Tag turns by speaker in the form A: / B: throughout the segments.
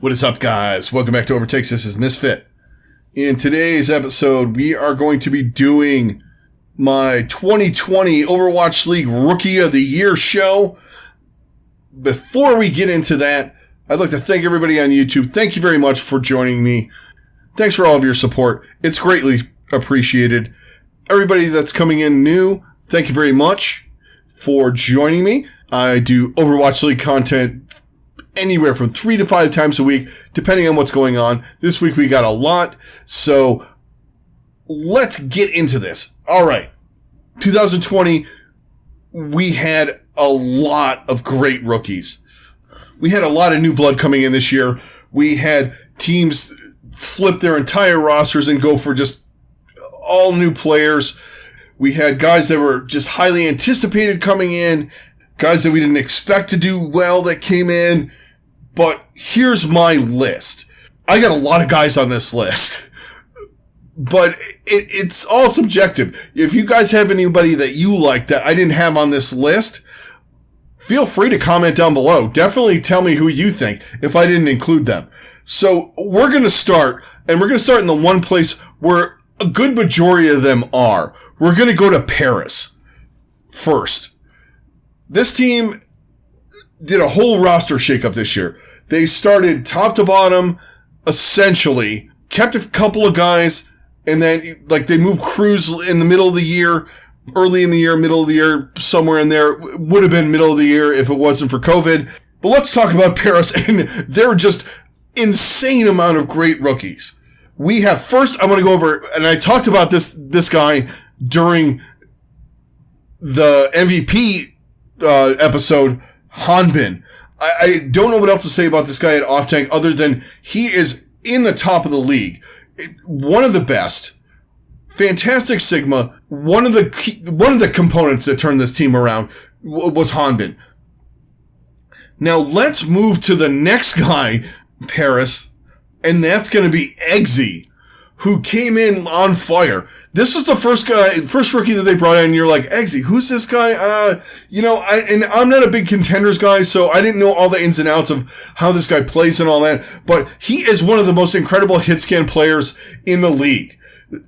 A: What is up, guys? Welcome back to OverTakes. This is Misfit. In today's episode, we are going to be doing my 2020 Overwatch League Rookie of the Year show. Before we get into that, I'd like to thank everybody on YouTube. Thank you very much for joining me. Thanks for all of your support. It's greatly appreciated. Everybody that's coming in new, thank you very much for joining me. I do Overwatch League content anywhere from 3 to 5 times a week, depending on what's going on. This week we got a lot, so let's get into this. All right. 2020, we had a lot of great rookies. We had a lot of new blood coming in this year. We had teams flip their entire rosters and go for just all new players. We had guys that were just highly anticipated coming in, guys that we didn't expect to do well that came in. But here's my list. I got a lot of guys on this list, but it's all subjective. If you guys have anybody that you like that I didn't have on this list, feel free to comment down below. Definitely tell me who you think if I didn't include them. So we're going to start, and we're going to start in the one place where a good majority of them are. We're going to go to Paris first. This team did a whole roster shakeup this year. They started top to bottom, essentially, kept a couple of guys, and then they moved Cruz in the middle of the year, early in the year, middle of the year, somewhere in there. Would have been middle of the year if it wasn't for COVID. But let's talk about Paris, and they're just insane amount of great rookies. We have, first, I'm going to go over, and I talked about this guy during the MVP episode, Hanbin. I don't know what else to say about this guy at Off Tank other than he is in the top of the league. One of the best. Fantastic Sigma. One of the components that turned this team around was Hanbin. Now let's move to the next guy, Paris, and that's going to be Eggsy, who came in on fire. This was the first rookie that they brought in, and you're like, Eggsy, who's this guy? I'm not a big Contenders guy, so I didn't know all the ins and outs of how this guy plays and all that, but he is one of the most incredible hit scan players in the league.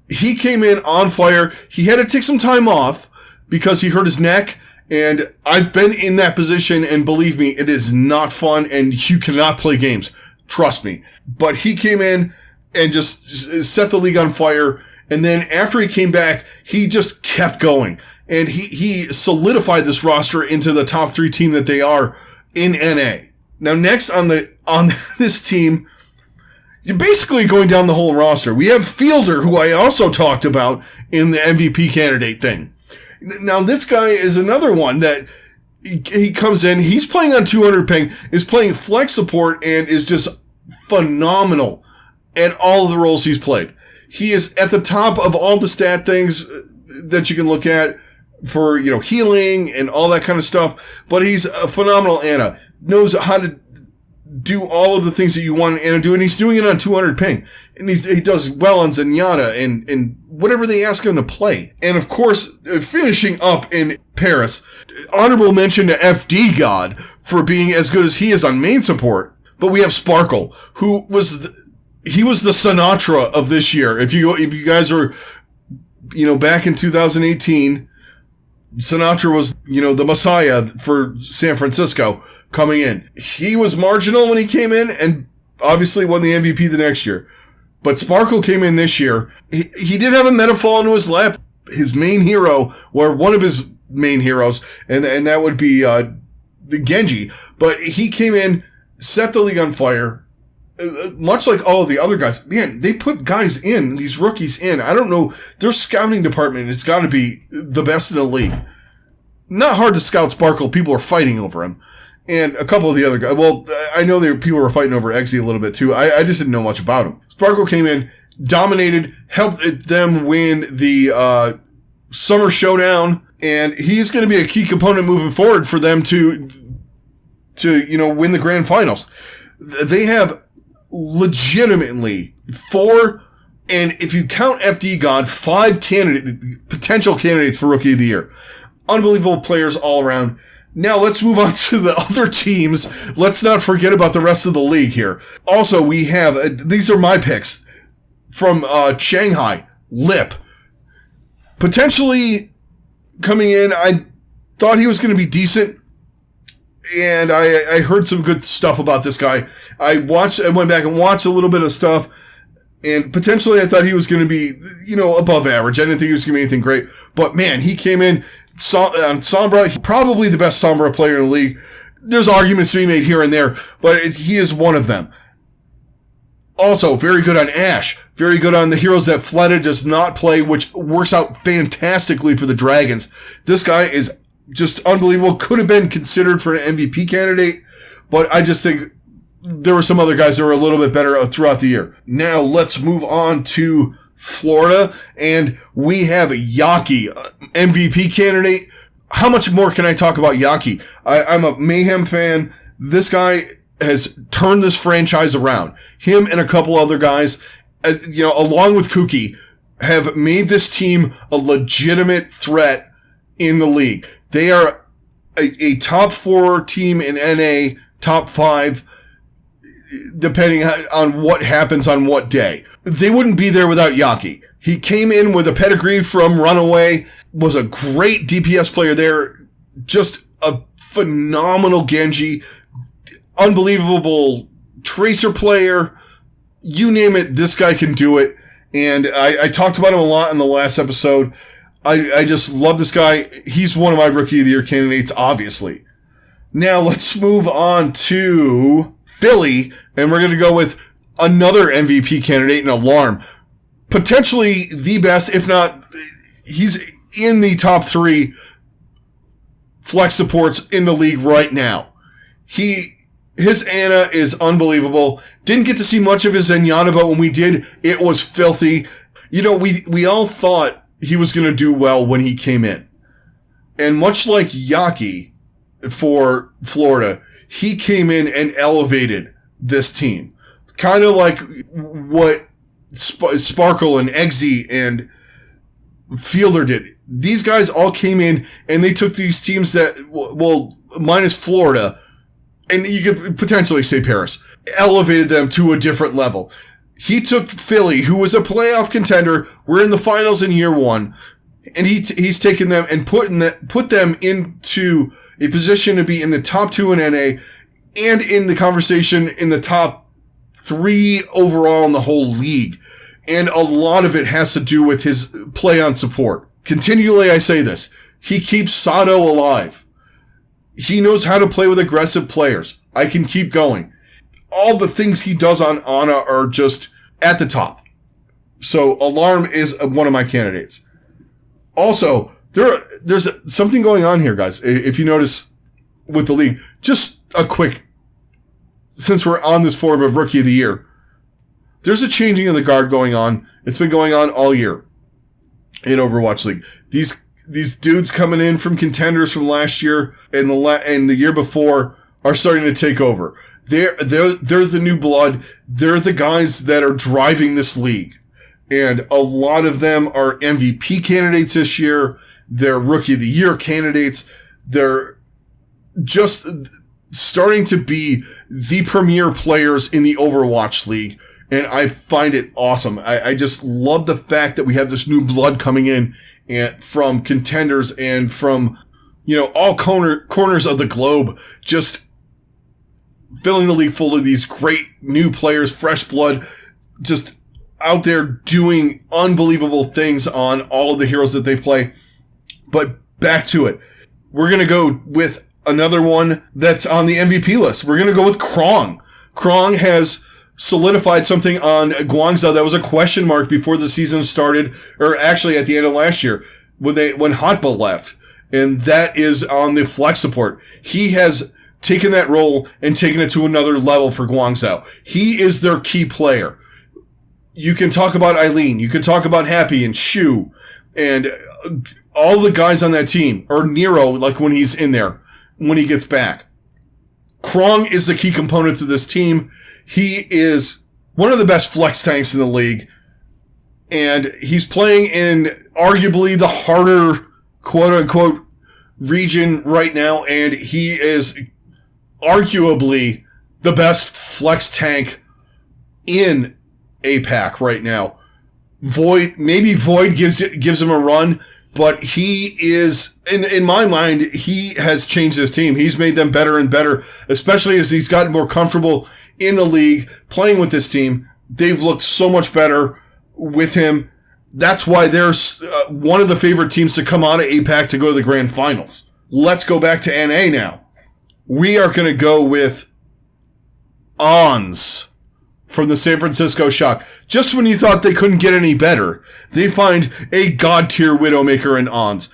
A: He came in on fire. He had to take some time off because he hurt his neck, and I've been in that position, and believe me, it is not fun, and you cannot play games. Trust me. But he came in and just set the league on fire. And then after he came back, he just kept going. And he solidified this roster into the top 3 team that they are in NA. Now next on this team, you're basically going down the whole roster. We have Fielder, who I also talked about in the MVP candidate thing. Now this guy is another one that he comes in, he's playing on 200 ping, is playing flex support, and is just phenomenal at all of the roles he's played. He is at the top of all the stat things that you can look at for, healing and all that kind of stuff. But he's a phenomenal Ana. Knows how to do all of the things that you want Ana to do, and he's doing it on 200 ping. And he does well on Zenyatta and whatever they ask him to play. And of course, finishing up in Paris, honorable mention to FD God for being as good as he is on main support. But we have Sparkle, who was he was the Sinatra of this year. If you guys are, back in 2018, Sinatra was, the Messiah for San Francisco coming in. He was marginal when he came in and obviously won the MVP the next year. But Sparkle came in this year. He did have a meta fall into his lap. His main hero, or one of his main heroes, and that would be Genji. But he came in, set the league on fire. Much like all of the other guys, man, they put guys in, these rookies in. I don't know, their scouting department has got to be the best in the league. Not hard to scout Sparkle. People are fighting over him. And a couple of the other guys, well, I know people were fighting over Eggsy a little bit too. I just didn't know much about him. Sparkle came in, dominated, helped them win the Summer Showdown, and he's going to be a key component moving forward for them to win the grand finals. They have legitimately 4, and if you count FD God, 5 potential candidates for Rookie of the Year. Unbelievable players all around. Now let's move on to the other teams. Let's not forget about the rest of the league here. Also, we have, these are my picks from Shanghai, Lip. Potentially coming in, I thought he was going to be decent. And I heard some good stuff about this guy. I went back and watched a little bit of stuff. And potentially I thought he was going to be, above average. I didn't think he was going to be anything great. But man, he came in on Sombra, probably the best Sombra player in the league. There's arguments to be made here and there, but he is one of them. Also, very good on Ashe. Very good on the heroes that Fleta does not play, which works out fantastically for the Dragons. This guy is just unbelievable. Could have been considered for an MVP candidate, but I just think there were some other guys that were a little bit better throughout the year. Now let's move on to Florida, and we have Yaki, MVP candidate. How much more can I talk about Yaki? I'm a Mayhem fan. This guy has turned this franchise around. Him and a couple other guys, along with Kuki, have made this team a legitimate threat in the league. They are a top 4 team in NA, top 5, depending on what happens on what day. They wouldn't be there without Yaki. He came in with a pedigree from Runaway, was a great DPS player there, just a phenomenal Genji, unbelievable Tracer player. You name it, this guy can do it. And I talked about him a lot in the last episode. I just love this guy. He's one of my Rookie of the Year candidates, obviously. Now let's move on to Philly, and we're going to go with another MVP candidate, an Alarm. Potentially the best, if not, he's in the top 3 flex supports in the league right now. His Ana is unbelievable. Didn't get to see much of his Zenyatta, but when we did, it was filthy. We all thought he was going to do well when he came in. And much like Yaki for Florida, he came in and elevated this team. It's kind of like what Sparkle and Eggsy and Fielder did. These guys all came in and they took these teams that, minus Florida, and you could potentially say Paris, elevated them to a different level. He took Philly, who was a playoff contender. We're in the finals in year 1. And he's taken them and put them into a position to be in the top 2 in NA and in the conversation in the top 3 overall in the whole league. And a lot of it has to do with his play on support. Continually, I say this. He keeps Sato alive. He knows how to play with aggressive players. I can keep going. All the things he does on Ana are just at the top. So Alarm is one of my candidates. Also, there's something going on here, guys. If you notice with the league, just a quick, since we're on this form of Rookie of the Year, there's a changing of the guard going on. It's been going on all year in Overwatch League. These dudes coming in from contenders from last year and the year before are starting to take over. They're the new blood. They're the guys that are driving this league. And a lot of them are MVP candidates this year. They're Rookie of the Year candidates. They're just starting to be the premier players in the Overwatch League. And I find it awesome. I just love the fact that we have this new blood coming in and from contenders and from, all corners of the globe, just filling the league full of these great new players, fresh blood, just out there doing unbelievable things on all of the heroes that they play. But back to it. We're going to go with another one that's on the MVP list. We're going to go with Crong. Crong has solidified something on Guangzhou that was a question mark before the season started, or actually at the end of last year when Hotba left. And that is on the flex support. He has taken that role and taken it to another level for Guangzhou. He is their key player. You can talk about Eileen. You can talk about Happy and Shu and all the guys on that team, or Nero, like when he's in there, when he gets back. Crong is the key component to this team. He is one of the best flex tanks in the league, and he's playing in arguably the harder, quote-unquote, region right now, and he is arguably the best flex tank in APAC right now. Void gives him a run, but he is, in my mind, he has changed his team. He's made them better and better, especially as he's gotten more comfortable in the league, playing with this team. They've looked so much better with him. That's why they're one of the favorite teams to come out of APAC to go to the grand finals. Let's go back to NA now. We are going to go with Ons from the San Francisco Shock. Just when you thought they couldn't get any better, they find a god-tier Widowmaker in Ons.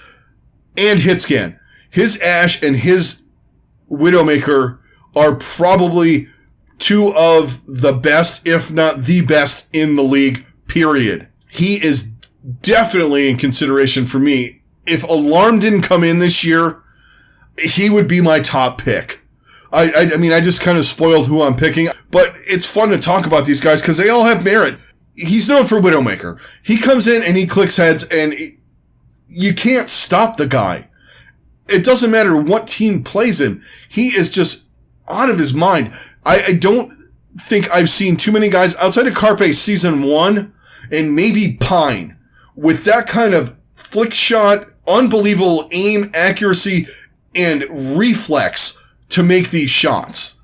A: And Hitscan. His Ashe and his Widowmaker are probably two of the best, if not the best, in the league, period. He is definitely in consideration for me. If Alarm didn't come in this year, he would be my top pick. I mean, I just kind of spoiled who I'm picking, but it's fun to talk about these guys because they all have merit. He's known for Widowmaker. He comes in and he clicks heads, and you can't stop the guy. It doesn't matter what team plays him. He is just out of his mind. I don't think I've seen too many guys outside of Carpe Season 1 and maybe Pine with that kind of flick shot, unbelievable aim, accuracy, and reflex to make these shots.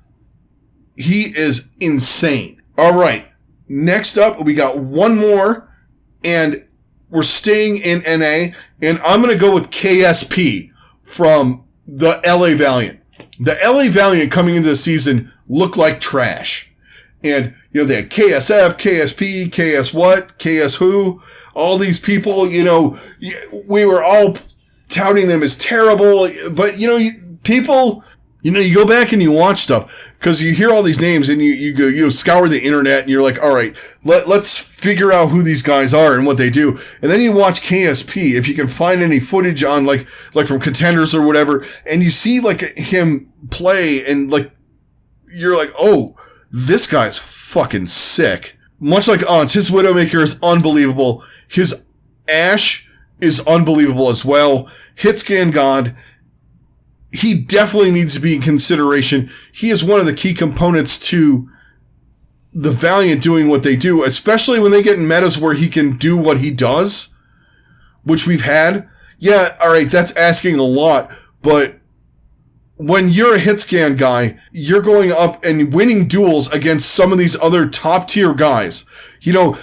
A: He is insane. All right. Next up, we got one more, and we're staying in NA, and I'm going to go with KSP from the LA Valiant. The LA Valiant coming into the season looked like trash. And, you know, they had KSF, KSP, KS what, KS who, all these people, you know, we were all touting them as terrible, but, you know, people... You know, you go back and you watch stuff because you hear all these names and you scour the internet and you're like, all right, let's figure out who these guys are and what they do. And then you watch KSP, if you can find any footage on like from Contenders or whatever, and you see like him play and like, you're like, oh, this guy's fucking sick. Much like Ons, his Widowmaker is unbelievable. His Ashe is unbelievable as well. Hitscan God. He definitely needs to be in consideration. He is one of the key components to the Valiant doing what they do, especially when they get in metas where he can do what he does, which we've had. Yeah, all right, that's asking a lot, but when you're a Hitscan guy, you're going up and winning duels against some of these other top-tier guys. You know,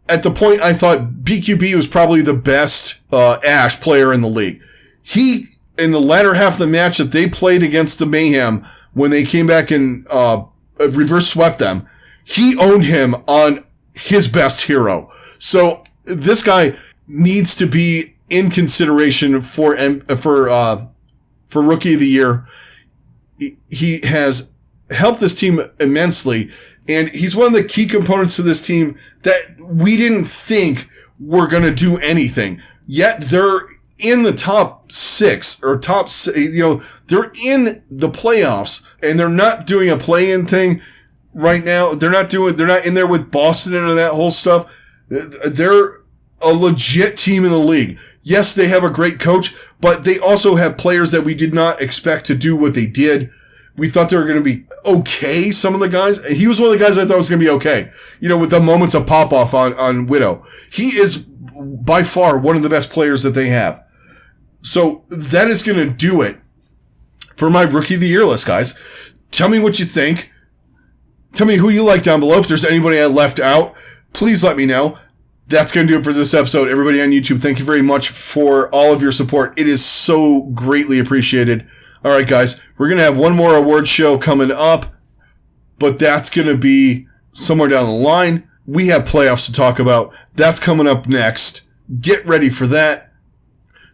A: at the point I thought BQB was probably the best Ashe player in the league. In the latter half of the match that they played against the Mayhem, when they came back and reverse swept them, he owned him on his best hero. So this guy needs to be in consideration for Rookie of the Year. He has helped this team immensely, and he's one of the key components to this team that we didn't think were going to do anything. Yet they're in the top 6 or top, you know, they're in the playoffs and they're not doing a play-in thing right now. They're not in there with Boston and that whole stuff. They're a legit team in the league. Yes, they have a great coach, but they also have players that we did not expect to do what they did. We thought they were going to be okay, some of the guys. He was one of the guys I thought was going to be okay. You know, with the moments of pop-off on Widow. He is by far one of the best players that they have. So that is going to do it for my Rookie of the Year list, guys. Tell me what you think. Tell me who you like down below. If there's anybody I left out, please let me know. That's going to do it for this episode. Everybody on YouTube, thank you very much for all of your support. It is so greatly appreciated. All right, guys, we're going to have one more award show coming up, but that's going to be somewhere down the line. We have playoffs to talk about. That's coming up next. Get ready for that.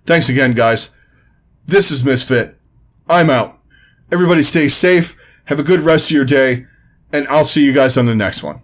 A: Thanks again, guys. This is Misfit. I'm out. Everybody stay safe. Have a good rest of your day. And I'll see you guys on the next one.